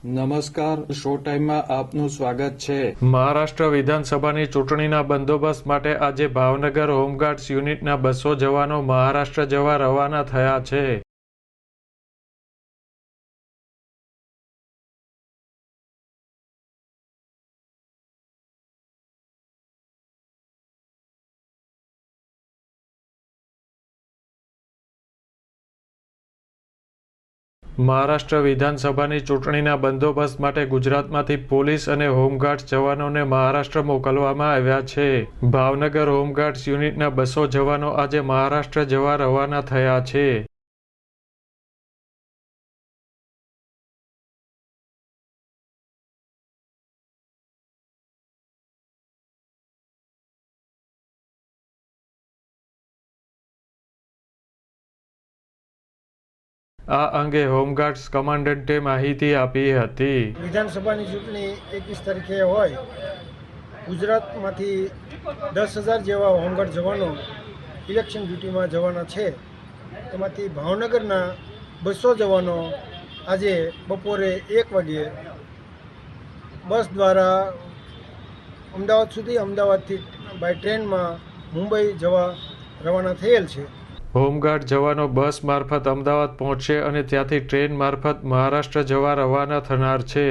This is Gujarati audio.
નમસ્કાર, શો ટાઈમમાં આપનું સ્વાગત છે। મહારાષ્ટ્ર વિધાનસભાની ચૂંટણીના બંદોબસ્ત માટે આજે ભાવનગર હોમગાર્ડ્સ યુનિટના 200 જવાનો મહારાષ્ટ્ર જવા રવાના થયા છે। મહારાષ્ટ્ર વિધાનસભાની ચૂંટણીના બંદોબસ્ત માટે ગુજરાતમાંથી પોલીસ અને હોમગાર્ડ્સ જવાનોને મહારાષ્ટ્ર મોકલવામાં આવ્યા છે। ભાવનગર હોમગાર્ડ્સ યુનિટના 200 જવાનો આજે મહારાષ્ટ્ર જવા રવાના થયા છે। આ અંગે હોમગાર્ડ્સ કમાન્ડન્ટે માહિતી આપી હતી। વિધાનસભાની ચૂંટણી 21 તારીખે હોય, ગુજરાતમાંથી 10,000 જેવા હોમગાર્ડ જવાનો ઇલેક્શન ડ્યુટીમાં જવાના છે। એમાંથી ભાવનગરના 200 જવાનો આજે બપોરે 1 વાગ્યે બસ દ્વારા અમદાવાદ સુધી, અમદાવાદથી બાય ટ્રેનમાં મુંબઈ જવા રવાના થયેલ છે। હોમગાર્ડ જવાનો બસ મારફત અમદાવાદ પહોંચશે અને ત્યાંથી ટ્રેન મારફત મહારાષ્ટ્ર જવા રવાના થનાર છે।